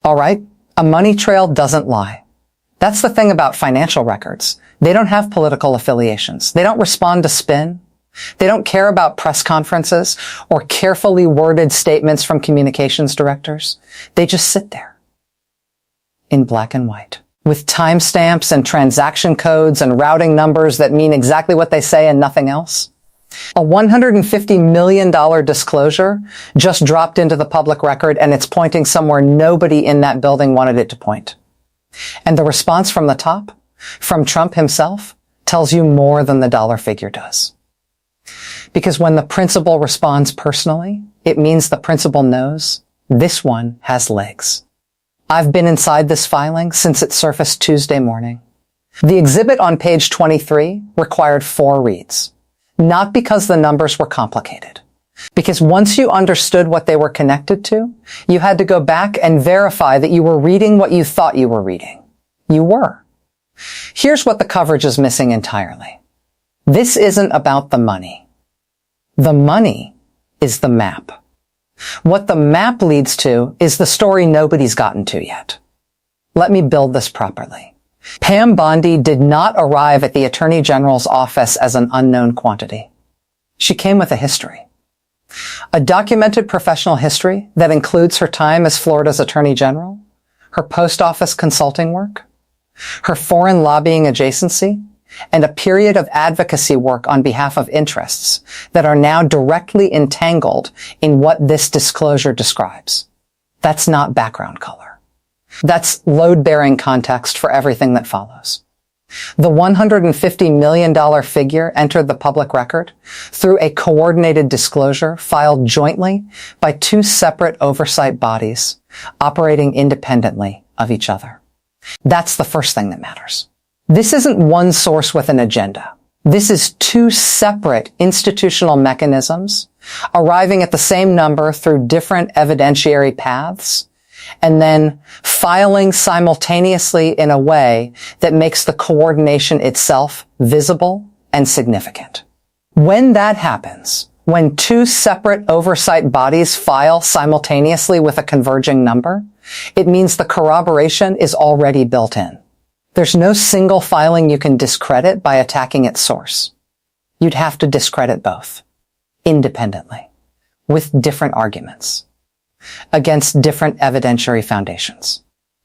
All right, a money trail doesn't lie. That's the thing about financial records. They don't have political affiliations. They don't respond to spin. They don't care about press conferences or carefully worded statements from communications directors. They just sit there in black and white with timestamps and transaction codes and routing numbers that mean exactly what they say and nothing else. A $150 million disclosure just dropped into the public record, and it's pointing somewhere nobody in that building wanted it to point. And the response from the top, from Trump himself, tells you more than the dollar figure does. Because when the principal responds personally, it means the principal knows this one has legs. I've been inside this filing since it surfaced Tuesday morning. The exhibit on page 23 required 4 reads. Not because the numbers were complicated. Because once you understood what they were connected to, you had to go back and verify that you were reading what you thought you were reading. You were. Here's what the coverage is missing entirely. This isn't about the money. The money is the map. What the map leads to is the story nobody's gotten to yet. Let me build this properly. Pam Bondi did not arrive at the Attorney General's office as an unknown quantity. She came with a history. A documented professional history that includes her time as Florida's Attorney General, her post office consulting work, her foreign lobbying adjacency, and a period of advocacy work on behalf of interests that are now directly entangled in what this disclosure describes. That's not background color. That's load-bearing context for everything that follows. The $150 million figure entered the public record through a coordinated disclosure filed jointly by 2 separate oversight bodies operating independently of each other. That's the first thing that matters. This isn't one source with an agenda. This is 2 separate institutional mechanisms arriving at the same number through different evidentiary paths and then filing simultaneously in a way that makes the coordination itself visible and significant. When that happens, when 2 separate oversight bodies file simultaneously with a converging number, it means the corroboration is already built in. There's no single filing you can discredit by attacking its source. You'd have to discredit both, independently, with different arguments, against different evidentiary foundations,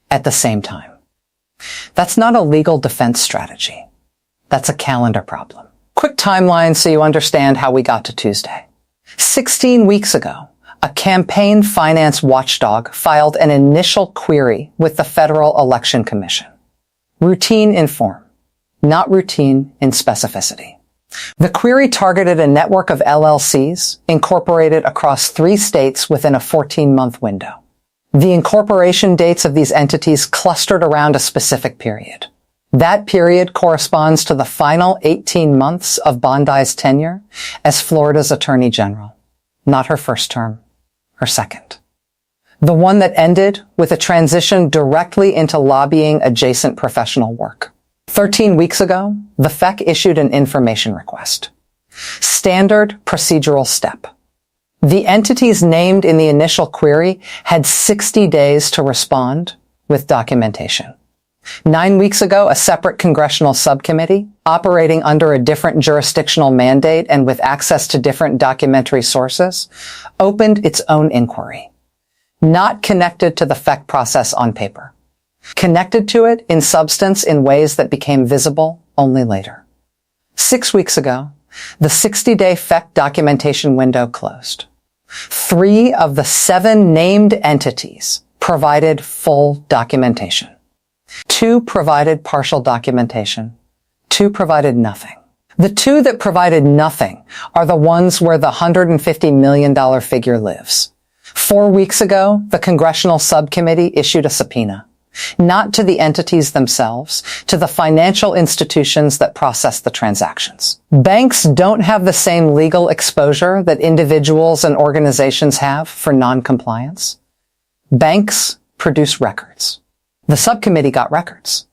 at the same time. That's not a legal defense strategy. That's a calendar problem. Quick timeline so you understand how we got to Tuesday. 16 weeks ago, a campaign finance watchdog filed an initial query with the Federal Election Commission. Routine in form, not routine in specificity. The query targeted a network of LLCs incorporated across 3 states within a 14-month window. The incorporation dates of these entities clustered around a specific period. That period corresponds to the final 18 months of Bondi's tenure as Florida's Attorney General. Not her first term, her second. The one that ended with a transition directly into lobbying adjacent professional work. 13 weeks ago, the FEC issued an information request. Standard procedural step. The entities named in the initial query had 60 days to respond with documentation. 9 weeks ago, a separate congressional subcommittee, operating under a different jurisdictional mandate and with access to different documentary sources, opened its own inquiry. Not connected to the FEC process on paper. Connected to it in substance in ways that became visible only later. 6 weeks ago, the 60-day FEC documentation window closed. 3 of the 7 named entities provided full documentation. 2 provided partial documentation. 2 provided nothing. The 2 that provided nothing are the ones where the $150 million figure lives. 4 weeks ago, the congressional subcommittee issued a subpoena. Not to the entities themselves, to the financial institutions that process the transactions. Banks don't have the same legal exposure that individuals and organizations have for non-compliance. Banks produce records. The subcommittee got records.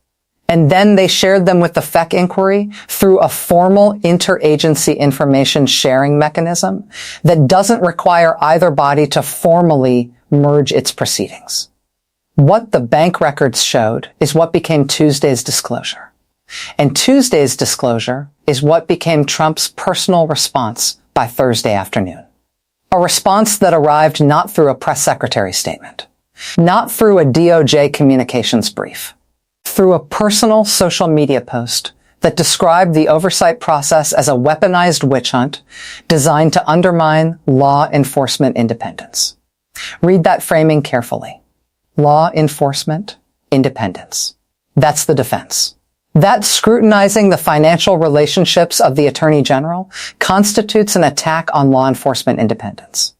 And then they shared them with the FEC inquiry through a formal interagency information sharing mechanism that doesn't require either body to formally merge its proceedings. What the bank records showed is what became Tuesday's disclosure. And Tuesday's disclosure is what became Trump's personal response by Thursday afternoon. A response that arrived not through a press secretary statement, not through a DOJ communications brief, through a personal social media post that described the oversight process as a weaponized witch hunt designed to undermine law enforcement independence. Read that framing carefully. Law enforcement independence. That's the defense. That scrutinizing the financial relationships of the Attorney General constitutes an attack on law enforcement independence,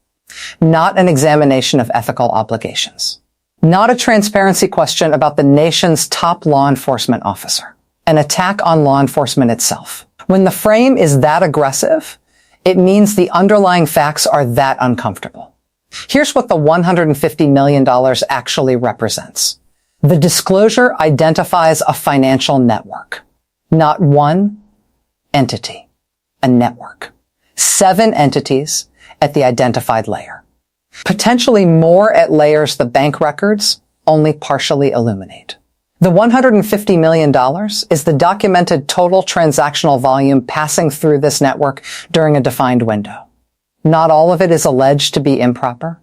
not an examination of ethical obligations, not a transparency question about the nation's top law enforcement officer, an attack on law enforcement itself. When the frame is that aggressive, it means the underlying facts are that uncomfortable. Here's what the $150 million actually represents. The disclosure identifies a financial network, not one entity, a network. 7 entities at the identified layer. Potentially more at layers the bank records only partially illuminate. The $150 million is the documented total transactional volume passing through this network during a defined window. Not all of it is alleged to be improper.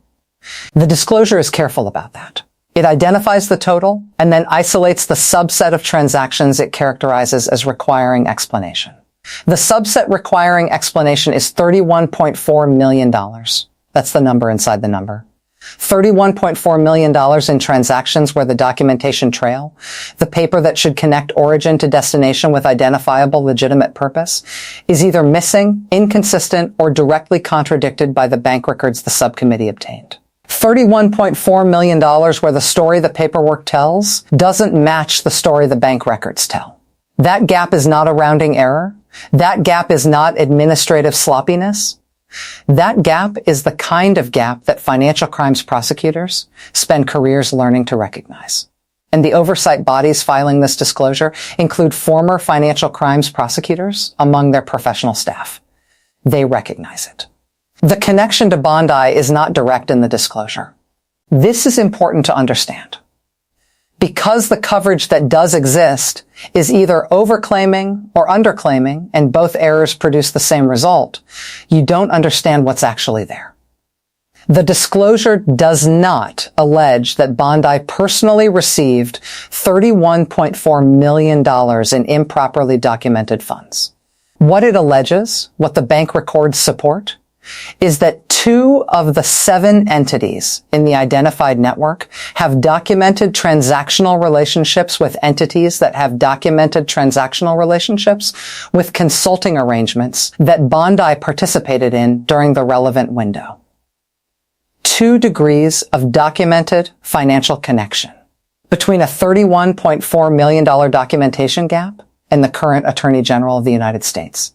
The disclosure is careful about that. It identifies the total and then isolates the subset of transactions it characterizes as requiring explanation. The subset requiring explanation is $31.4 million. That's the number inside the number. $31.4 million in transactions where the documentation trail, the paper that should connect origin to destination with identifiable legitimate purpose, is either missing, inconsistent, or directly contradicted by the bank records the subcommittee obtained. $31.4 million where the story the paperwork tells doesn't match the story the bank records tell. That gap is not a rounding error. That gap is not administrative sloppiness. That gap is the kind of gap that financial crimes prosecutors spend careers learning to recognize. And the oversight bodies filing this disclosure include former financial crimes prosecutors among their professional staff. They recognize it. The connection to Bondi is not direct in the disclosure. This is important to understand. Because the coverage that does exist is either overclaiming or underclaiming, and both errors produce the same result, you don't understand what's actually there. The disclosure does not allege that Bondi personally received $31.4 million in improperly documented funds. What it alleges, what the bank records support, is that 2 of the 7 entities in the identified network have documented transactional relationships with entities that have documented transactional relationships with consulting arrangements that Bondi participated in during the relevant window. 2 degrees of documented financial connection between a $31.4 million documentation gap and the current Attorney General of the United States.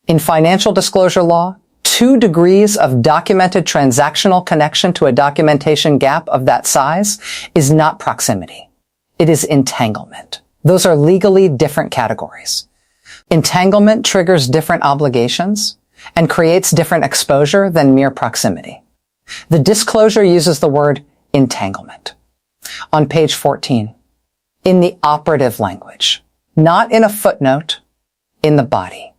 In financial disclosure law, 2 degrees of documented transactional connection to a documentation gap of that size is not proximity. It is entanglement. Those are legally different categories. Entanglement triggers different obligations and creates different exposure than mere proximity. The disclosure uses the word entanglement. On page 14, in the operative language, not in a footnote, in the body.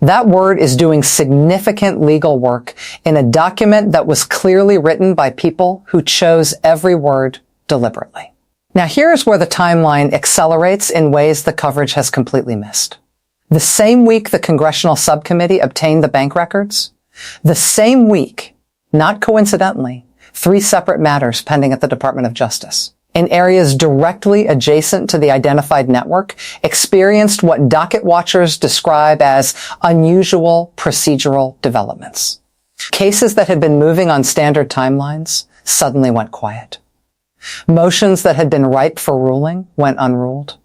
That word is doing significant legal work in a document that was clearly written by people who chose every word deliberately. Now here's where the timeline accelerates in ways the coverage has completely missed. The same week the congressional subcommittee obtained the bank records, the same week, not coincidentally, 3 separate matters pending at the Department of Justice in areas directly adjacent to the identified network experienced what docket watchers describe as unusual procedural developments. Cases that had been moving on standard timelines suddenly went quiet. Motions that had been ripe for ruling went unruled.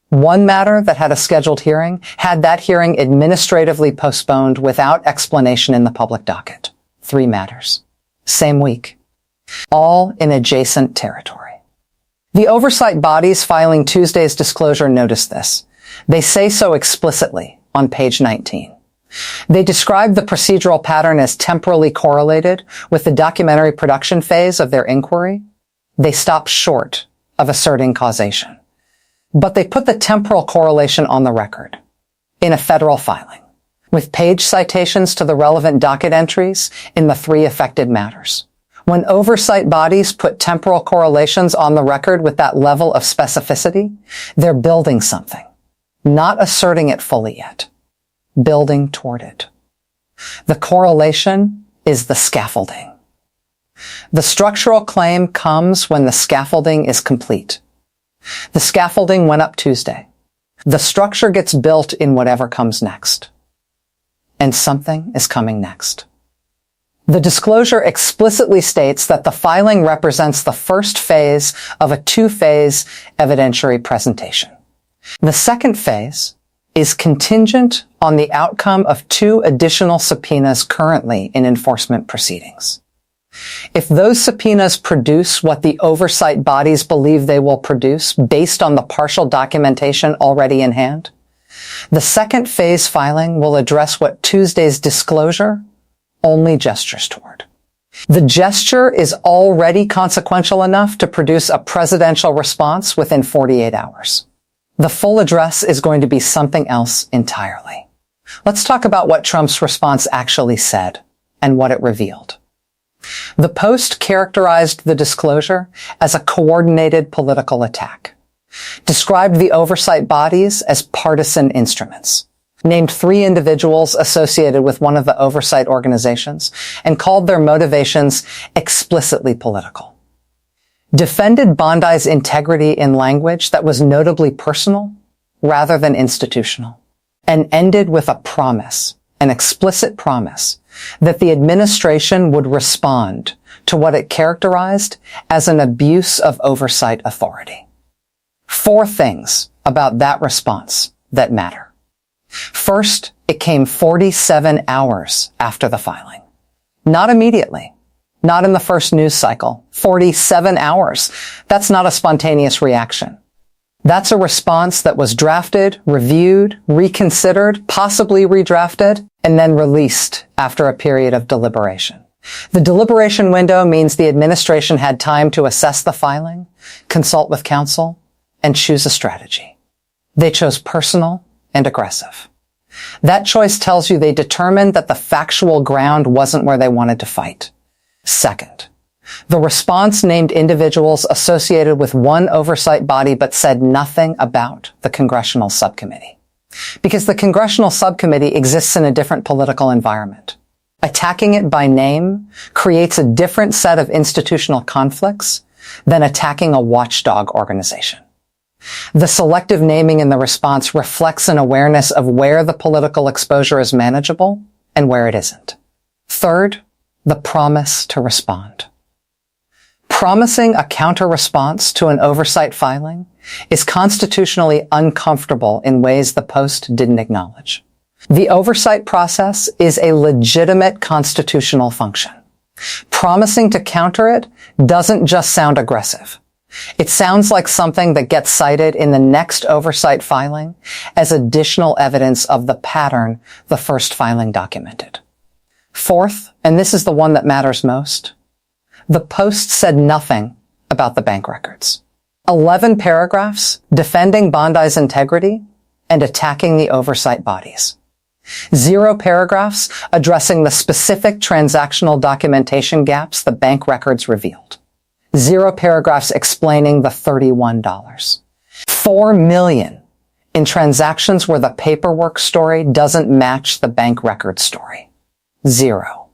One matter that had a scheduled hearing had that hearing administratively postponed without explanation in the public docket. 3 matters. Same week. All in adjacent territory. The oversight bodies filing Tuesday's disclosure noticed this. They say so explicitly on page 19. They describe the procedural pattern as temporally correlated with the documentary production phase of their inquiry. They stop short of asserting causation. But they put the temporal correlation on the record in a federal filing, with page citations to the relevant docket entries in the 3 affected matters. When oversight bodies put temporal correlations on the record with that level of specificity, they're building something, not asserting it fully yet, building toward it. The correlation is the scaffolding. The structural claim comes when the scaffolding is complete. The scaffolding went up Tuesday. The structure gets built in whatever comes next. And something is coming next. The disclosure explicitly states that the filing represents the first phase of a 2-phase evidentiary presentation. The second phase is contingent on the outcome of 2 additional subpoenas currently in enforcement proceedings. If those subpoenas produce what the oversight bodies believe they will produce based on the partial documentation already in hand, the second phase filing will address what Tuesday's disclosure only gestures toward. The gesture is already consequential enough to produce a presidential response within 48 hours. The full address is going to be something else entirely. Let's talk about what Trump's response actually said and what it revealed. The Post characterized the disclosure as a coordinated political attack, described the oversight bodies as partisan instruments, named 3 individuals associated with one of the oversight organizations, and called their motivations explicitly political. Defended Bondi's integrity in language that was notably personal rather than institutional, and ended with a promise, an explicit promise, that the administration would respond to what it characterized as an abuse of oversight authority. 4 things about that response that matter. First, it came 47 hours after the filing. Not immediately. Not in the first news cycle. 47 hours. That's not a spontaneous reaction. That's a response that was drafted, reviewed, reconsidered, possibly redrafted, and then released after a period of deliberation. The deliberation window means the administration had time to assess the filing, consult with counsel, and choose a strategy. They chose personal and aggressive. That choice tells you they determined that the factual ground wasn't where they wanted to fight. Second, the response named individuals associated with one oversight body but said nothing about the congressional subcommittee. Because the congressional subcommittee exists in a different political environment. Attacking it by name creates a different set of institutional conflicts than attacking a watchdog organization. The selective naming in the response reflects an awareness of where the political exposure is manageable and where it isn't. Third, the promise to respond. Promising a counter-response to an oversight filing is constitutionally uncomfortable in ways the Post didn't acknowledge. The oversight process is a legitimate constitutional function. Promising to counter it doesn't just sound aggressive. It sounds like something that gets cited in the next oversight filing as additional evidence of the pattern the first filing documented. Fourth, and this is the one that matters most, the Post said nothing about the bank records. 11 paragraphs defending Bondi's integrity and attacking the oversight bodies. 0 paragraphs addressing the specific transactional documentation gaps the bank records revealed. 0 paragraphs explaining the $31. $4 million in transactions where the paperwork story doesn't match the bank record story. 0.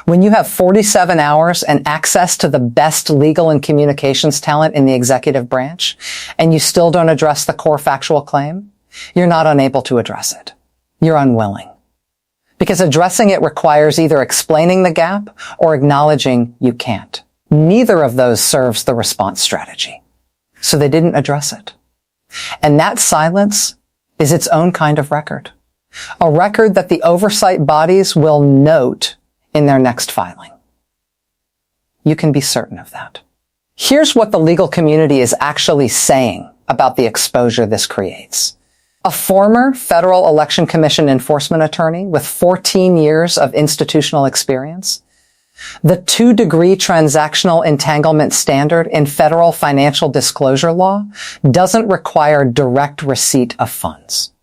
When you have 47 hours and access to the best legal and communications talent in the executive branch, and you still don't address the core factual claim, you're not unable to address it. You're unwilling. Because addressing it requires either explaining the gap or acknowledging you can't. Neither of those serves the response strategy. So they didn't address it. And that silence is its own kind of record. A record that the oversight bodies will note in their next filing. You can be certain of that. Here's what the legal community is actually saying about the exposure this creates. A former Federal Election Commission enforcement attorney with 14 years of institutional experience The 2-degree transactional entanglement standard in federal financial disclosure law doesn't require direct receipt of funds.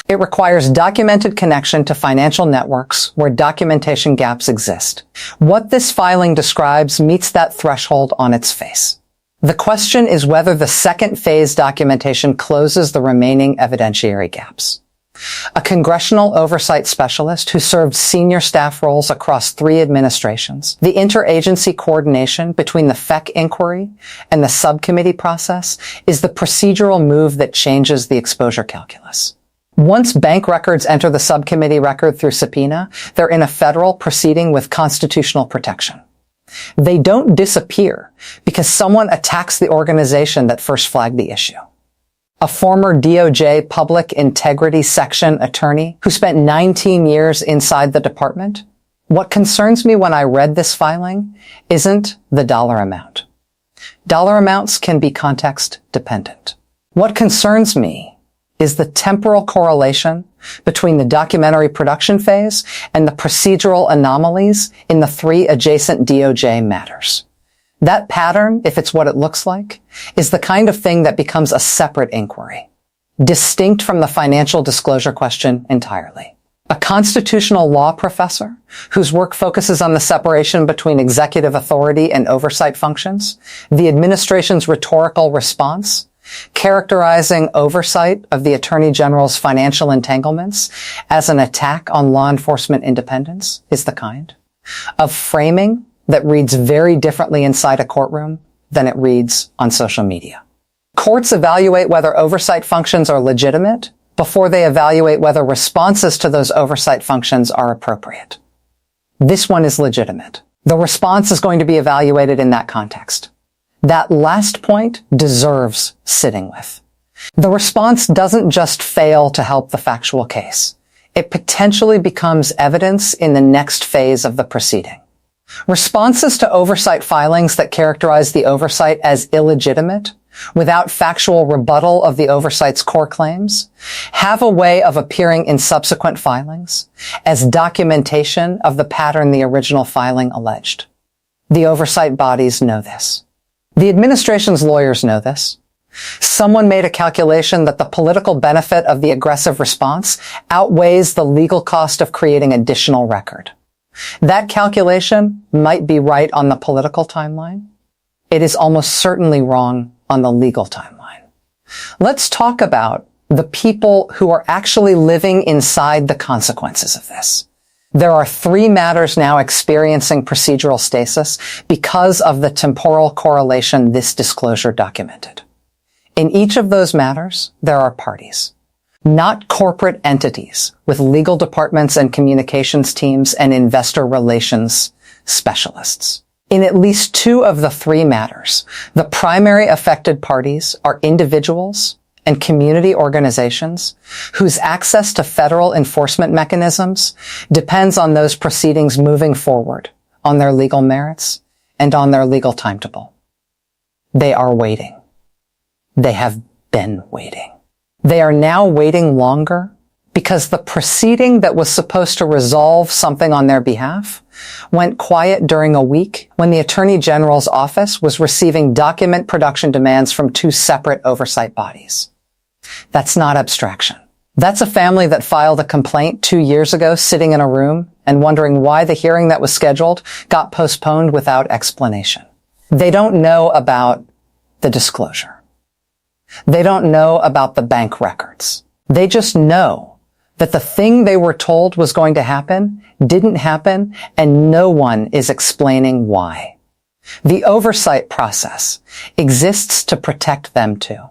It requires documented connection to financial networks where documentation gaps exist. What this filing describes meets that threshold on its face. The question is whether the second phase documentation closes the remaining evidentiary gaps. A congressional oversight specialist who served senior staff roles across 3 administrations, the interagency coordination between the FEC inquiry and the subcommittee process is the procedural move that changes the exposure calculus. Once bank records enter the subcommittee record through subpoena, they're in a federal proceeding with constitutional protection. They don't disappear because someone attacks the organization that first flagged the issue. A former DOJ Public Integrity Section attorney who spent 19 years inside the department. What concerns me when I read this filing isn't the dollar amount. Dollar amounts can be context dependent. What concerns me is the temporal correlation between the documentary production phase and the procedural anomalies in the 3 adjacent DOJ matters. That pattern, if it's what it looks like, is the kind of thing that becomes a separate inquiry, distinct from the financial disclosure question entirely. A constitutional law professor whose work focuses on the separation between executive authority and oversight functions, the administration's rhetorical response, characterizing oversight of the Attorney General's financial entanglements as an attack on law enforcement independence, is the kind of framing that reads very differently inside a courtroom than it reads on social media. Courts evaluate whether oversight functions are legitimate before they evaluate whether responses to those oversight functions are appropriate. This one is legitimate. The response is going to be evaluated in that context. That last point deserves sitting with. The response doesn't just fail to help the factual case. It potentially becomes evidence in the next phase of the proceeding. Responses to oversight filings that characterize the oversight as illegitimate, without factual rebuttal of the oversight's core claims, have a way of appearing in subsequent filings as documentation of the pattern the original filing alleged. The oversight bodies know this. The administration's lawyers know this. Someone made a calculation that the political benefit of the aggressive response outweighs the legal cost of creating additional record. That calculation might be right on the political timeline. It is almost certainly wrong on the legal timeline. Let's talk about the people who are actually living inside the consequences of this. There are 3 matters now experiencing procedural stasis because of the temporal correlation this disclosure documented. In each of those matters, there are parties. Not corporate entities with legal departments and communications teams and investor relations specialists. In at least 2 of the 3 matters, the primary affected parties are individuals and community organizations whose access to federal enforcement mechanisms depends on those proceedings moving forward on their legal merits and on their legal timetable. They are waiting. They have been waiting. They are now waiting longer because the proceeding that was supposed to resolve something on their behalf went quiet during a week when the Attorney General's office was receiving document production demands from 2 separate oversight bodies. That's not abstraction. That's a family that filed a complaint 2 years ago sitting in a room and wondering why the hearing that was scheduled got postponed without explanation. They don't know about the disclosure. They don't know about the bank records. They just know that the thing they were told was going to happen didn't happen, and no one is explaining why. The oversight process exists to protect them too.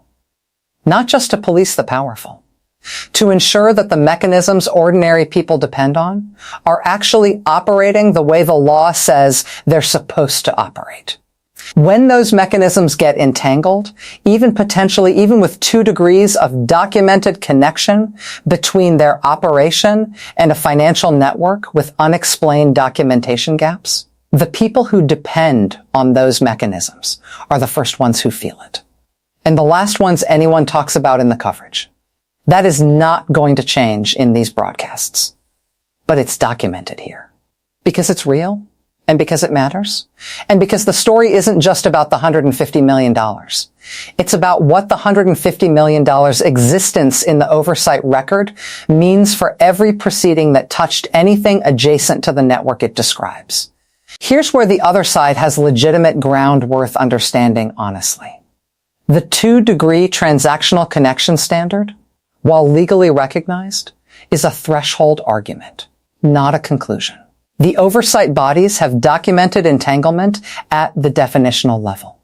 Not just to police the powerful. To ensure that the mechanisms ordinary people depend on are actually operating the way the law says they're supposed to operate. When those mechanisms get entangled, even with 2 degrees of documented connection between their operation and a financial network with unexplained documentation gaps, the people who depend on those mechanisms are the first ones who feel it. And the last ones anyone talks about in the coverage. That is not going to change in these broadcasts. But it's documented here. Because it's real, and because it matters, and because the story isn't just about the $150 million. It's about what the $150 million existence in the oversight record means for every proceeding that touched anything adjacent to the network it describes. Here's where the other side has legitimate ground worth understanding honestly. The 2-degree transactional connection standard, while legally recognized, is a threshold argument, not a conclusion. The oversight bodies have documented entanglement at the definitional level.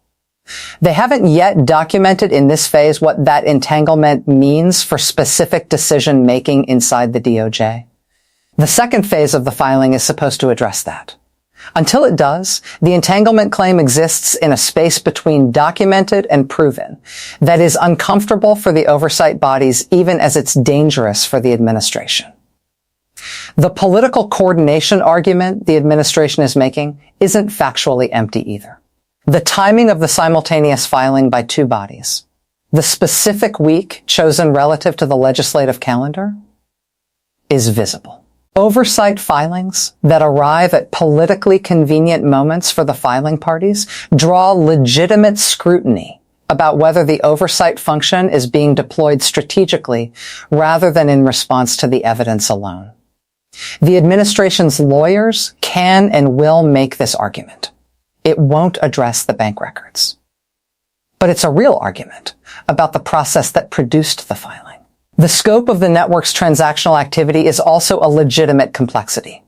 They haven't yet documented in this phase what that entanglement means for specific decision-making inside the DOJ. The second phase of the filing is supposed to address that. Until it does, the entanglement claim exists in a space between documented and proven that is uncomfortable for the oversight bodies even as it's dangerous for the administration. The political coordination argument the administration is making isn't factually empty either. The timing of the simultaneous filing by two bodies, the specific week chosen relative to the legislative calendar, is visible. Oversight filings that arrive at politically convenient moments for the filing parties draw legitimate scrutiny about whether the oversight function is being deployed strategically rather than in response to the evidence alone. The administration's lawyers can and will make this argument. It won't address the bank records. But it's a real argument about the process that produced the filing. The scope of the network's transactional activity is also a legitimate complexity.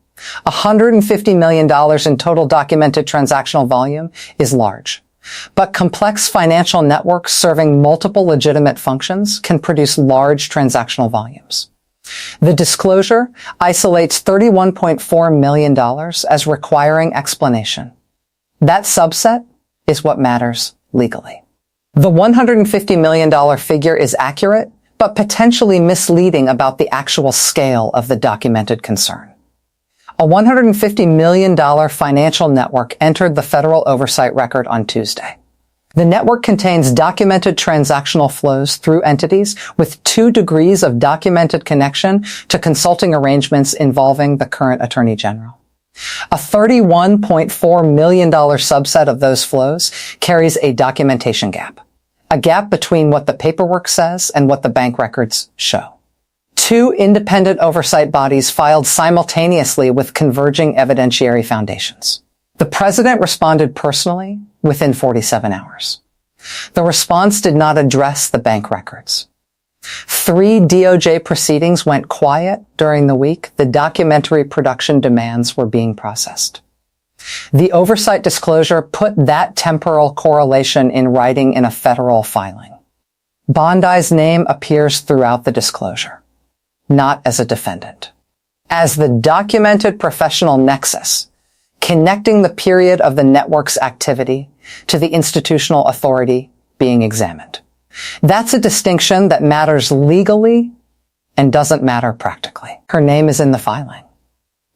$150 million in total documented transactional volume is large. But complex financial networks serving multiple legitimate functions can produce large transactional volumes. The disclosure isolates $31.4 million as requiring explanation. That subset is what matters legally. The $150 million figure is accurate, but potentially misleading about the actual scale of the documented concern. A $150 million financial network entered the federal oversight record on Tuesday. The network contains documented transactional flows through entities with 2 degrees of documented connection to consulting arrangements involving the current Attorney General. A $31.4 million subset of those flows carries a documentation gap, a gap between what the paperwork says and what the bank records show. 2 independent oversight bodies filed simultaneously with converging evidentiary foundations. The president responded personally within 47 hours. The response did not address the bank records. 3 DOJ proceedings went quiet during the week the documentary production demands were being processed. The oversight disclosure put that temporal correlation in writing in a federal filing. Bondi's name appears throughout the disclosure, not as a defendant, as the documented professional nexus connecting the period of the network's activity to the institutional authority being examined. That's a distinction that matters legally and doesn't matter practically. Her name is in the filing.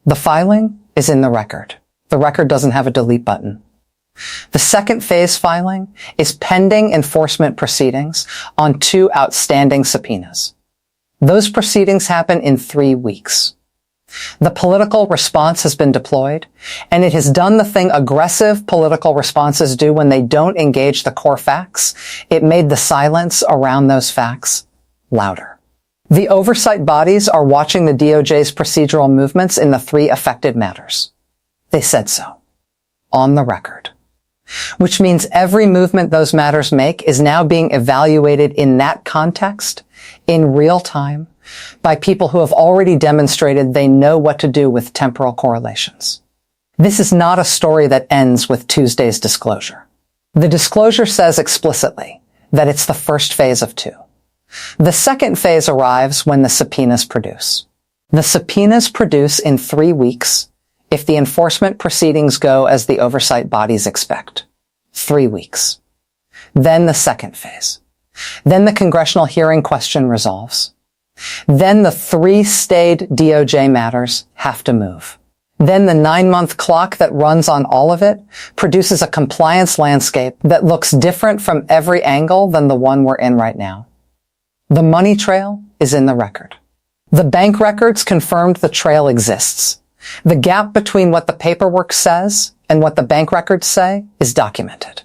The filing is in the record. The record doesn't have a delete button. The second phase filing is pending enforcement proceedings on 2 outstanding subpoenas. Those proceedings happen in 3 weeks. The political response has been deployed, and it has done the thing aggressive political responses do when they don't engage the core facts. It made the silence around those facts louder. The oversight bodies are watching the DOJ's procedural movements in the 3 affected matters. They said so, on the record, which means every movement those matters make is now being evaluated in that context, in real time, by people who have already demonstrated they know what to do with temporal correlations. This is not a story that ends with Tuesday's disclosure. The disclosure says explicitly that it's the first phase of 2. The second phase arrives when the subpoenas produce. The subpoenas produce in 3 weeks if the enforcement proceedings go as the oversight bodies expect. 3 weeks. Then the second phase. Then the congressional hearing question resolves. Then the 3 stayed DOJ matters have to move. Then the 9-month clock that runs on all of it produces a compliance landscape that looks different from every angle than the one we're in right now. The money trail is in the record. The bank records confirmed the trail exists. The gap between what the paperwork says and what the bank records say is documented.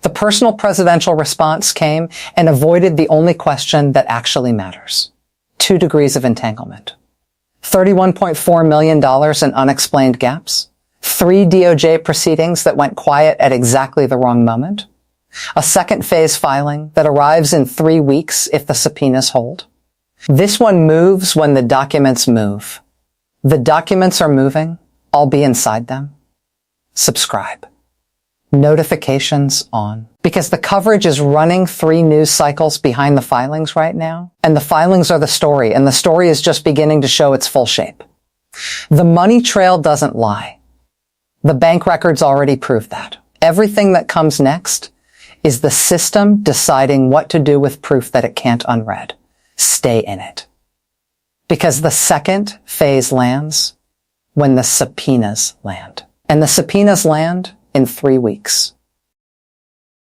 The personal presidential response came and avoided the only question that actually matters. 2 degrees of entanglement. $31.4 million in unexplained gaps. 3 DOJ proceedings that went quiet at exactly the wrong moment. A second phase filing that arrives in 3 weeks if the subpoenas hold. This one moves when the documents move. The documents are moving. I'll be inside them. Subscribe. Notifications on. Because the coverage is running 3 news cycles behind the filings right now, and the filings are the story, and the story is just beginning to show its full shape. The money trail doesn't lie. The bank records already prove that. Everything that comes next is the system deciding what to do with proof that it can't unread. Stay in it. Because the second phase lands when the subpoenas land. And the subpoenas land in 3 weeks.